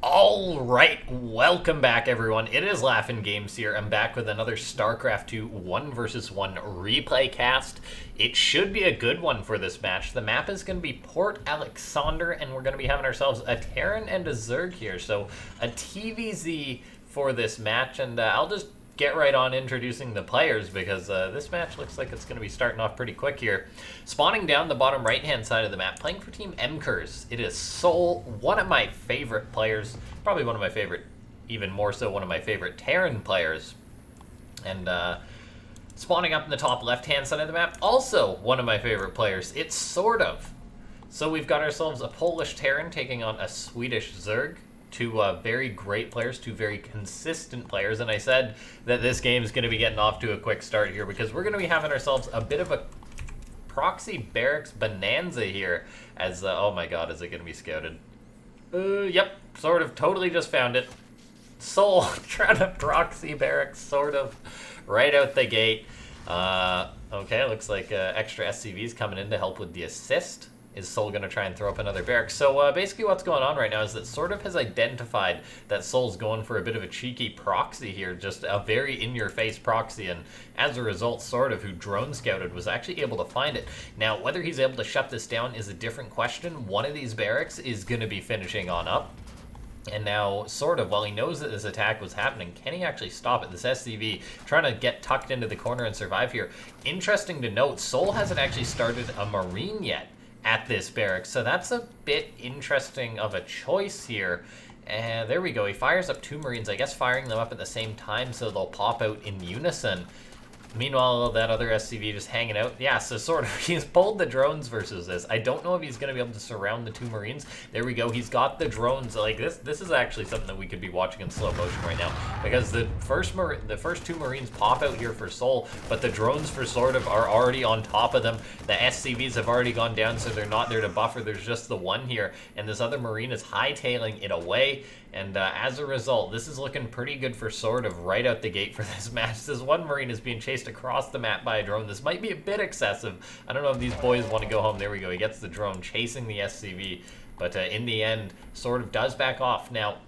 Alright, welcome back everyone. It is LaughNgamez here. I'm back with another Starcraft 2 1 versus 1 replay cast. It should be a good one for this match. The map is going to be Port Alexander, and we're going to be having ourselves a Terran and a Zerg here. So a TvZ for this match, and I'll just get right on introducing the players because this match looks like it's going to be starting off pretty quick here. Spawning down the bottom right-hand side of the map, playing for Team MKers. It is souL, one of my favorite players, probably one of my favorite, even more so one of my favorite Terran players. And spawning up in the top left-hand side of the map, also one of my favorite players. It's SortOf. So we've got ourselves a Polish Terran taking on a Swedish Zerg. Two very great players, two very consistent players, and I said that this game is going to be getting off to a quick start here because we're going to be having ourselves a bit of a proxy barracks bonanza here as, oh my god, is it going to be scouted? Yep, sort of, totally just found it. souL trying to proxy barracks, sort of, right out the gate. Okay, looks like extra SCVs coming in to help with the assist. Is souL going to try and throw up another barracks? So basically what's going on right now is that SortOf has identified that souL's going for a bit of a cheeky proxy here, just a very in-your-face proxy, and as a result, SortOf, who drone scouted, was actually able to find it. Now, whether he's able to shut this down is a different question. One of these barracks is going to be finishing on up. And now, SortOf, while he knows that this attack was happening, can he actually stop it? This SCV trying to get tucked into the corner and survive here. Interesting to note, souL hasn't actually started a Marine yet at this barracks, so that's a bit interesting of a choice here. And there we go, he fires up two Marines, I guess firing them up at the same time so they'll pop out in unison. Meanwhile, that other SCV just hanging out. Yeah, so SortOf, he's pulled the drones versus this. I don't know if he's going to be able to surround the two Marines. There we go. He's got the drones. Like, this is actually something that we could be watching in slow motion right now. Because the first two Marines pop out here for souL, but the drones for SortOf are already on top of them. The SCVs have already gone down, so they're not there to buffer. There's just the one here. And this other Marine is hightailing it away. And as a result, this is looking pretty good for SortOf right out the gate for this match. This one Marine is being chased across the map by a drone. This might be a bit excessive. I don't know if these boys want to go home. There we go. He gets the drone chasing the SCV. But in the end, SortOf does back off. Now,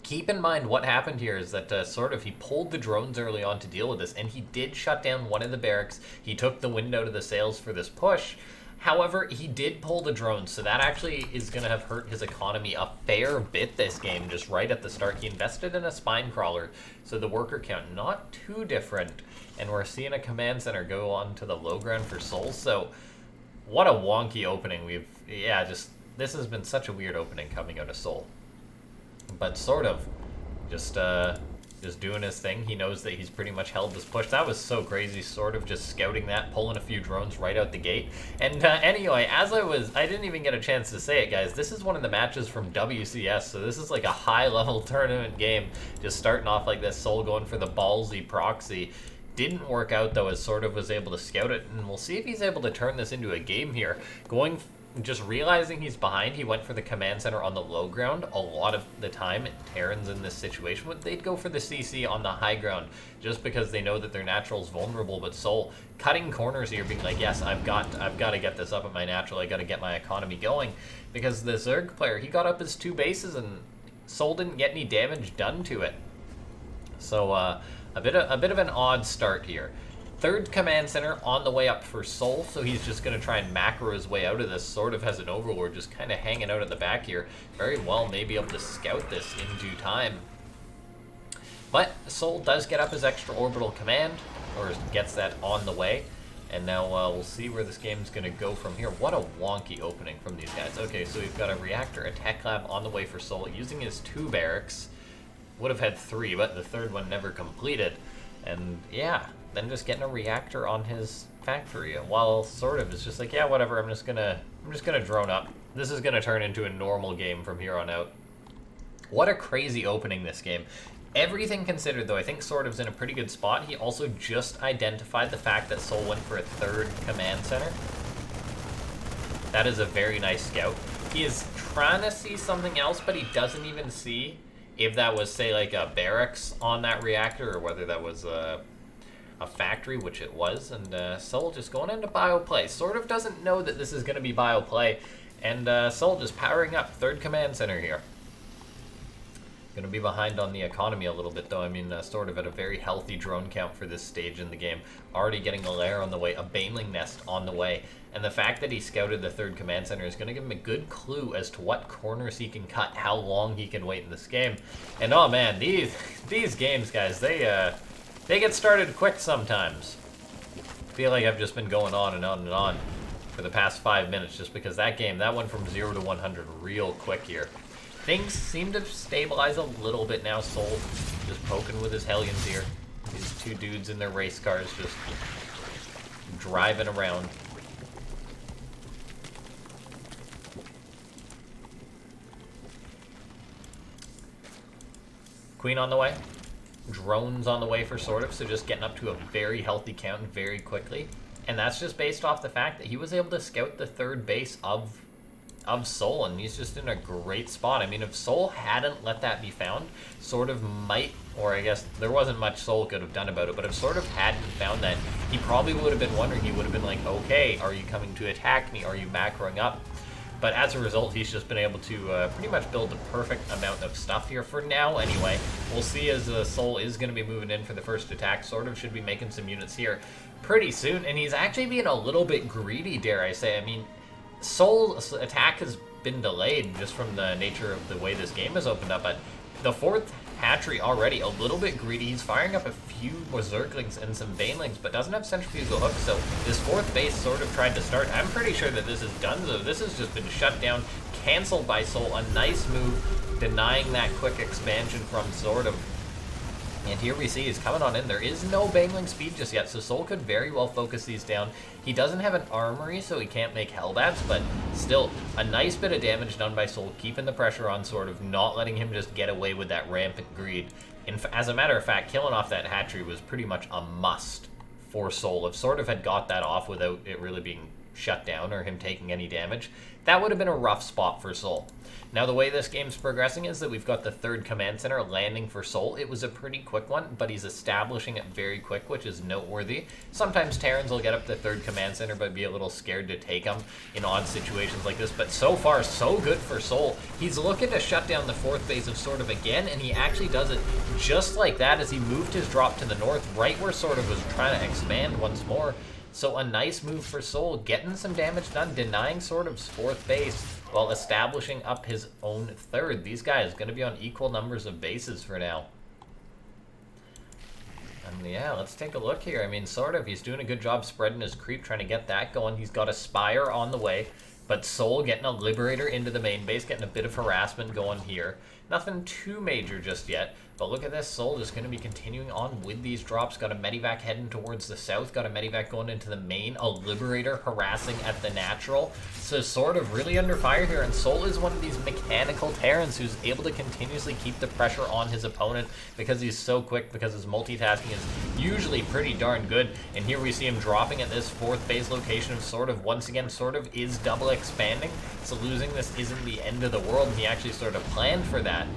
keep in mind what happened here is that SortOf, he pulled the drones early on to deal with this, and he did shut down one of the barracks. He took the wind out of the sails for this push. However, he did pull the drones, so that actually is going to have hurt his economy a fair bit this game, just right at the start. He invested in a spine crawler, so the worker count not too different, and we're seeing a command center go on to the low ground for souL. So what a wonky opening. This has been such a weird opening coming out of souL. But SortOf just doing his thing. He knows that he's pretty much held this push. That was so crazy, SortOf just scouting that, pulling a few drones right out the gate. And anyway, I didn't even get a chance to say it, guys. This is one of the matches from WCS, so this is like a high-level tournament game. Just starting off like this, souL going for the ballsy proxy. Didn't work out, though, as SortOf was able to scout it, and we'll see if he's able to turn this into a game here. Just realizing he's behind, he went for the command center on the low ground. A lot of the time, Terrans in this situation, they'd go for the CC on the high ground just because they know that their natural's vulnerable. But souL cutting corners here, being like, yes, I've got to get this up at my natural. I got to get my economy going, because the Zerg player, he got up his two bases and souL didn't get any damage done to it. So a bit of an odd start here. Third command center on the way up for souL, so he's just going to try and macro his way out of this. SortOf has an overlord just kind of hanging out at the back here. Very well may be able to scout this in due time. But souL does get up his extra orbital command, or gets that on the way. And now we'll see where this game's going to go from here. What a wonky opening from these guys. Okay, so we've got a reactor, a tech lab on the way for souL, using his two barracks. Would have had three, but the third one never completed. And yeah, then just getting a reactor on his factory, while SortOf is just like, yeah, whatever, I'm just gonna drone up. This is gonna turn into a normal game from here on out. What a crazy opening this game. Everything considered, though, I think SortOf's in a pretty good spot. He also just identified the fact that souL went for a third command center. That is a very nice scout. He is trying to see something else, but he doesn't even see if that was, say, like a barracks on that reactor, or whether that was a factory, which it was. And souL just going into bioplay. SortOf doesn't know that this is going to be bioplay, and souL just powering up third command center here. Going to be behind on the economy a little bit, though. I mean, sort of at a very healthy drone count for this stage in the game. Already getting a lair on the way, a baneling nest on the way. And the fact that he scouted the third command center is going to give him a good clue as to what corners he can cut, how long he can wait in this game. And oh man, these games, guys, they get started quick sometimes. I feel like I've just been going on and on and on for the past 5 minutes just because that game, that went from 0 to 100 real quick here. Things seem to stabilize a little bit now. SortOf just poking with his Hellions here. These two dudes in their race cars just driving around. Queen on the way. Drones on the way for SortOf, so just getting up to a very healthy count very quickly. And that's just based off the fact that he was able to scout the third base of souL, and he's just in a great spot. I mean, if souL hadn't let that be found, SortOf might, or I guess there wasn't much souL could have done about it, but if SortOf hadn't found that, he probably would have been wondering, he would have been like, okay, are you coming to attack me? Are you macroing up? But as a result, he's just been able to pretty much build the perfect amount of stuff here for now anyway. We'll see as souL is going to be moving in for the first attack. SortOf should be making some units here pretty soon, and he's actually being a little bit greedy, dare I say. I mean, souL's attack has been delayed just from the nature of the way this game has opened up, but the fourth hatchery already a little bit greedy. He's firing up a few Berserklings and some Banelings, but doesn't have centrifugal hooks, so this fourth base SortOf tried to start. I'm pretty sure that this is done, though. This has just been shut down, canceled by souL. A nice move, denying that quick expansion from SortOf. And here we see he's coming on in. There is no Baneling speed just yet, so souL could very well focus these down. He doesn't have an armory, so he can't make Hellbats, but still, a nice bit of damage done by souL, keeping the pressure on SortOf, not letting him just get away with that rampant greed. As a matter of fact, killing off that hatchery was pretty much a must for souL. If SortOf had got that off without it really being shut down or him taking any damage, that would have been a rough spot for souL. Now, the way this game's progressing is that we've got the third command center landing for souL. It was a pretty quick one, but he's establishing it very quick, which is noteworthy. Sometimes Terrans will get up to third command center, but be a little scared to take them in odd situations like this. But so far, so good for souL. He's looking to shut down the fourth base of SortOf again, and he actually does it just like that as he moved his drop to the north, right where SortOf was trying to expand once more. So a nice move for souL, getting some damage done, denying SortOf's fourth base while establishing up his own third. These guys going to be on equal numbers of bases for now. And yeah, let's take a look here. I mean, SortOf, he's doing a good job spreading his creep, trying to get that going. He's got a Spire on the way, but souL getting a Liberator into the main base, getting a bit of harassment going here. Nothing too major just yet, but look at this. SortOf is going to be continuing on with these drops. Got a Medivac heading towards the south. Got a Medivac going into the main. A Liberator harassing at the natural. So SortOf really under fire here, and souL is one of these mechanical Terrans who's able to continuously keep the pressure on his opponent because he's so quick, because his multitasking is usually pretty darn good. And here we see him dropping at this fourth base location of SortOf. Once again, SortOf is double expanding, so losing this isn't the end of the world, and he actually sort of planned for that.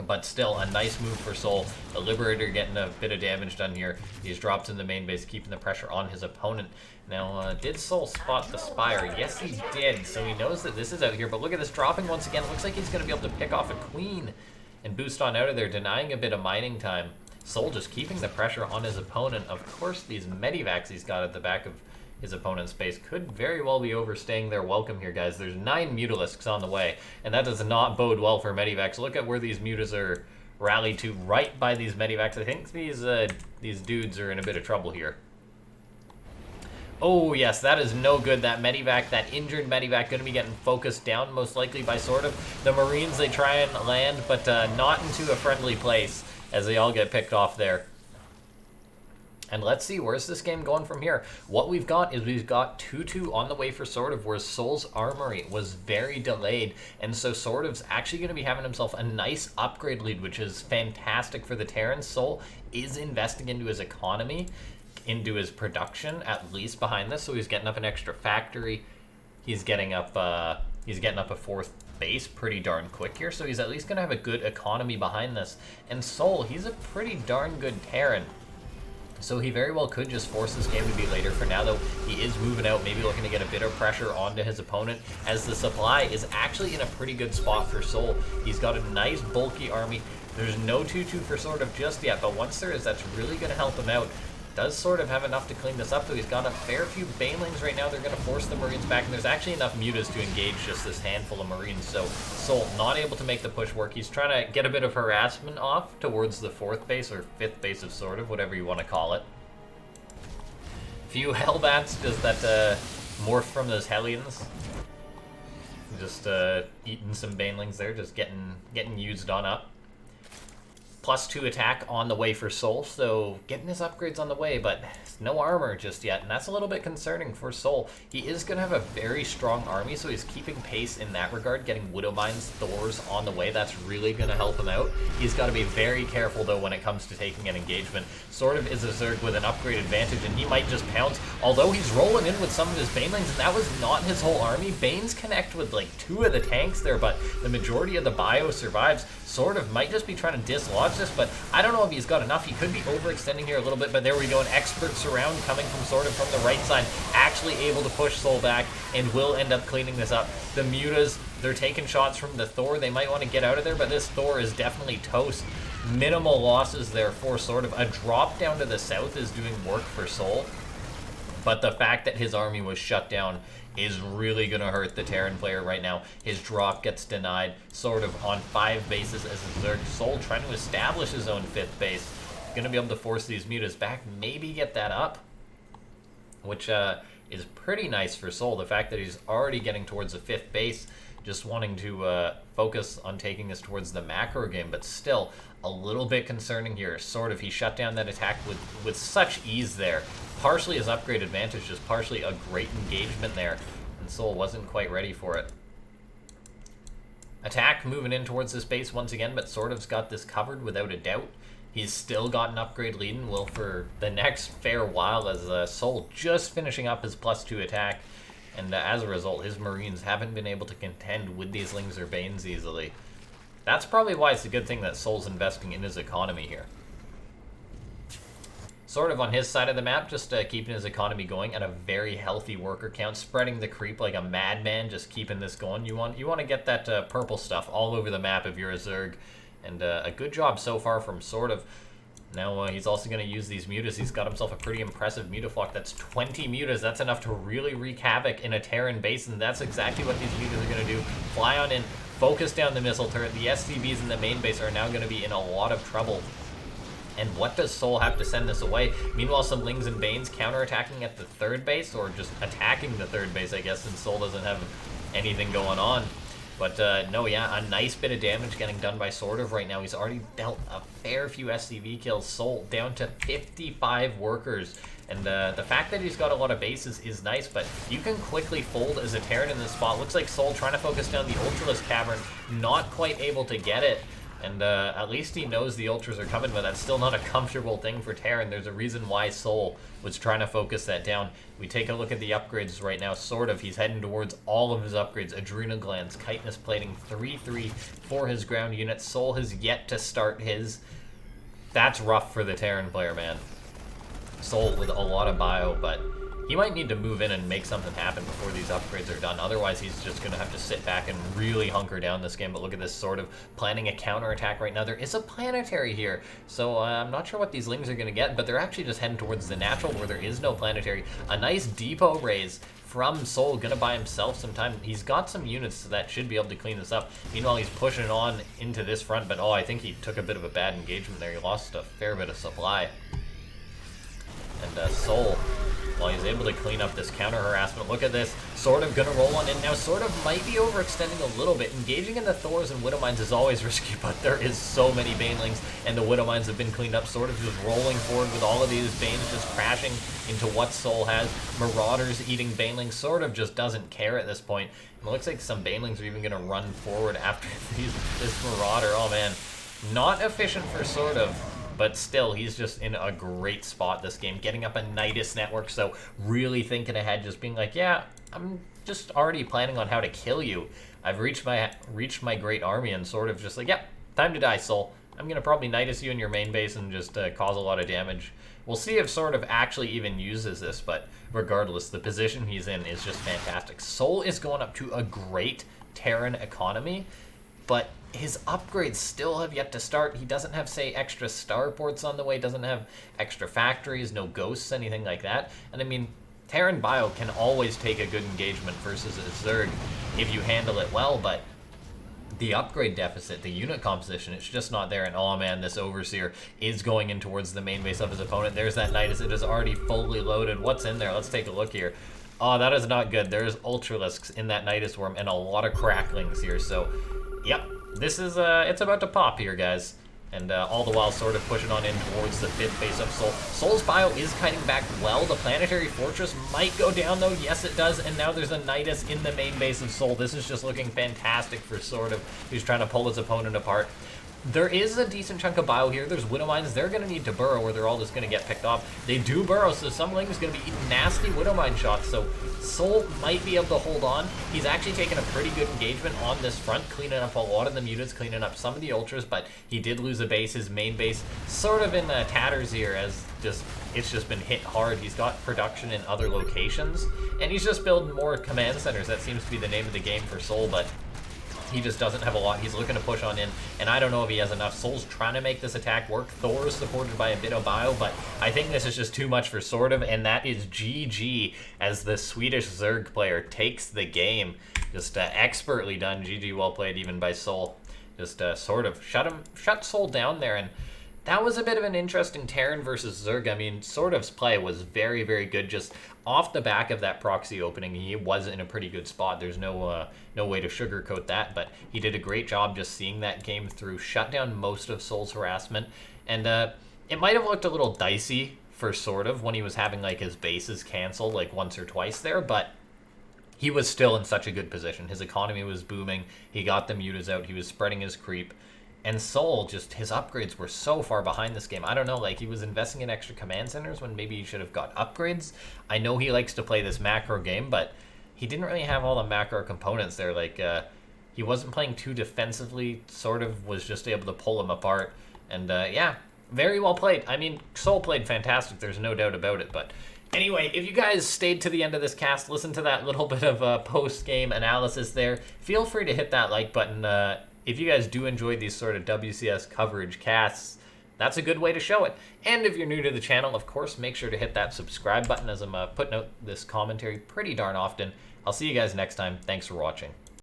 But still, a nice move for souL. The Liberator getting a bit of damage done here. These drops in the main base, keeping the pressure on his opponent. Now, did souL spot the Spire? Yes, he did. So he knows that this is out here. But look at this dropping once again. Looks like he's going to be able to pick off a Queen and boost on out of there, denying a bit of mining time. souL just keeping the pressure on his opponent. Of course, these Medivacs he's got at the back of his opponent's base could very well be overstaying their welcome here, guys. There's 9 Mutalisks on the way, and that does not bode well for Medivacs. Look at where these Mutas are rallied to, right by these Medivacs. I think these dudes are in a bit of trouble here. Oh, yes, that is no good. That Medivac, that injured Medivac, going to be getting focused down, most likely by SortOf. The Marines, they try and land, but not into a friendly place, as they all get picked off there. And let's see, where's this game going from here? What we've got is we've got 2-2 on the way for SortOf, where souL's armory was very delayed. And so SortOf's actually going to be having himself a nice upgrade lead, which is fantastic for the Terrans. souL is investing into his economy, into his production, at least behind this. So he's getting up an extra factory. He's getting up a fourth base pretty darn quick here. So he's at least going to have a good economy behind this. And souL, he's a pretty darn good Terran. So he very well could just force this game to be later. For now, though, he is moving out, maybe looking to get a bit of pressure onto his opponent, as the supply is actually in a pretty good spot for souL. He's got a nice, bulky army. There's no 2-2 for SortOf just yet, but once there is, that's really going to help him out. Does SortOf have enough to clean this up, though? He's got a fair few banelings right now. They're going to force the Marines back, and there's actually enough mutas to engage just this handful of Marines. So souL not able to make the push work. He's trying to get a bit of harassment off towards the 4th base, or 5th base of SortOf, whatever you want to call it. Few Hellbats, does that morph from those Hellions? Just eating some banelings there, just getting used on up. +2 attack on the way for souL, so getting his upgrades on the way, but no armor just yet, and that's a little bit concerning for souL. He is going to have a very strong army, so he's keeping pace in that regard, getting Widowmines, Thors on the way. That's really going to help him out. He's got to be very careful, though, when it comes to taking an engagement. SortOf is a Zerg with an upgrade advantage, and he might just pounce, although he's rolling in with some of his Banelings, and that was not his whole army. Banes connect with, like, 2 of the tanks there, but the majority of the bio survives. SortOf might just be trying to dislodge this, but I don't know if he's got enough. He could be overextending here a little bit, but there we go. An expert surround coming from SortOf from the right side, actually able to push souL back, and will end up cleaning this up. The mutas, they're taking shots from the Thor. They might want to get out of there, but this Thor is definitely toast. Minimal losses there for SortOf. A drop down to the south is doing work for souL, but the fact that his army was shut down is really going to hurt the Terran player right now. His drop gets denied. SortOf on 5 bases as a Zerg. souL trying to establish his own 5th base. Going to be able to force these mutas back, maybe get that up, which is pretty nice for souL. The fact that he's already getting towards the 5th base, just wanting to focus on taking us towards the macro game, but still a little bit concerning here. SortOf, he shut down that attack with such ease there. Partially his upgrade advantage, just partially a great engagement there, and souL wasn't quite ready for it. Attack moving in towards this base once again, but SortOf's got this covered without a doubt. He's still got an upgrade lead and will for the next fair while, as souL just finishing up his +2 attack, and as a result, his Marines haven't been able to contend with these Lings or Banes easily. That's probably why it's a good thing that souL's investing in his economy here. SortOf on his side of the map, just keeping his economy going at a very healthy worker count, spreading the creep like a madman, just keeping this going. You want to get that purple stuff all over the map if you're a Zerg, and a good job so far from SortOf. Now he's also going to use these mutas. He's got himself a pretty impressive mutaflock. That's 20 mutas. That's enough to really wreak havoc in a Terran base, and that's exactly what these mutas are going to do. Fly on in, focus down the missile turret. The SCVs in the main base are now going to be in a lot of trouble. And what does souL have to send this away? Meanwhile, some Lings and Banes counterattacking at the 3rd base, or just attacking the 3rd base, I guess, since souL doesn't have anything going on. But no, yeah, a nice bit of damage getting done by SortOf right now. He's already dealt a fair few SCV kills. souL down to 55 workers. And the fact that he's got a lot of bases is nice, but you can quickly fold as a Terran in this spot. Looks like souL trying to focus down the Ultralisk Cavern, not quite able to get it. And at least he knows the Ultras are coming, but that's still not a comfortable thing for Terran. There's a reason why souL was trying to focus that down. We take a look at the upgrades right now. SortOf, he's heading towards all of his upgrades. Adrenal Glands, Chitinous Plating, 3-3 for his ground unit. souL has yet to start his. That's rough for the Terran player, man. souL with a lot of bio, but he might need to move in and make something happen before these upgrades are done. Otherwise, he's just going to have to sit back and really hunker down this game. But look at this, SortOf planning a counterattack right now. There is a planetary here, so I'm not sure what these Lings are going to get, but they're actually just heading towards the natural where there is no planetary. A nice depot raise from souL, going to buy himself some time. He's got some units that should be able to clean this up. Meanwhile, he's pushing on into this front, but I think he took a bit of a bad engagement there. He lost a fair bit of supply. And souL, while he's able to clean up this counter harassment, look at this. SortOf gonna roll on in. Now SortOf might be overextending a little bit. Engaging in the Thors and Widowmines is always risky, but there is so many Banelings, and the Widowmines have been cleaned up. SortOf just rolling forward with all of these Banes just crashing into what souL has. Marauders eating Banelings. SortOf just doesn't care at this point. And it looks like some Banelings are even gonna run forward after this Marauder. Oh man, not efficient for SortOf. But still, he's just in a great spot this game, getting up a Nidus network, so really thinking ahead, just being like, yeah, I'm just already planning on how to kill you. I've reached my great army, and SortOf just like, yep, time to die, souL. I'm going to probably Nidus you in your main base and just cause a lot of damage. We'll see if SortOf actually even uses this, but regardless, the position he's in is just fantastic. souL is going up to a great Terran economy, but his upgrades still have yet to start. He doesn't have, say, extra starports on the way, doesn't have extra factories, no ghosts, anything like that. And I mean, Terran Bio can always take a good engagement versus a Zerg if you handle it well, but the upgrade deficit, the unit composition, it's just not there. And oh man, this Overseer is going in towards the main base of his opponent. There's that Nidus. It is already fully loaded. What's in there? Let's take a look here. Oh, that is not good. There's Ultralisks in that Nidus Worm and a lot of cracklings here. So, yep, this is, it's about to pop here, guys. And all the while sort of pushing on in towards the 5th base of souL. souL's bio is kiting back well. The Planetary Fortress might go down, though. Yes, it does. And now there's a Nidus in the main base of souL. This is just looking fantastic for SortOf, who's trying to pull his opponent apart. There is a decent chunk of bio here. There's Widow Mines. They're going to need to burrow or they're all just going to get picked off. They do burrow, so some Ling is going to be eating nasty Widow Mine shots. So souL might be able to hold on. He's actually taken a pretty good engagement on this front, cleaning up a lot of the mutants, cleaning up some of the Ultras, but he did lose a base. His main base sort of in tatters here as it's just been hit hard. He's got production in other locations, and he's just building more command centers. That seems to be the name of the game for souL, but he just doesn't have a lot. He's looking to push on in, and I don't know if he has enough. souL's trying to make this attack work. Thor is supported by a bit of bio, but I think this is just too much for SortOf, and that is GG as the Swedish Zerg player takes the game. Just expertly done. GG, well played even by souL. Just SortOf shut souL down there, and that was a bit of an interesting Terran versus Zerg. I mean, SortOf's play was very, very good. Just off the back of that proxy opening, he was in a pretty good spot. There's no way to sugarcoat that, but he did a great job just seeing that game through, shut down most of souL's harassment, and it might have looked a little dicey for SortOf when he was having like his bases canceled like once or twice there, but he was still in such a good position. His economy was booming. He got the mutas out. He was spreading his creep. And souL, just his upgrades were so far behind this game. I don't know, like he was investing in extra command centers when maybe he should have got upgrades. I know he likes to play this macro game, but he didn't really have all the macro components there. Like he wasn't playing too defensively, SortOf was just able to pull him apart. And yeah, very well played. I mean, souL played fantastic, there's no doubt about it. But anyway, if you guys stayed to the end of this cast, listen to that little bit of post-game analysis there, feel free to hit that like button. If you guys do enjoy these sort of WCS coverage casts, that's a good way to show it. And if you're new to the channel, of course, make sure to hit that subscribe button as I'm putting out this commentary pretty darn often. I'll see you guys next time. Thanks for watching.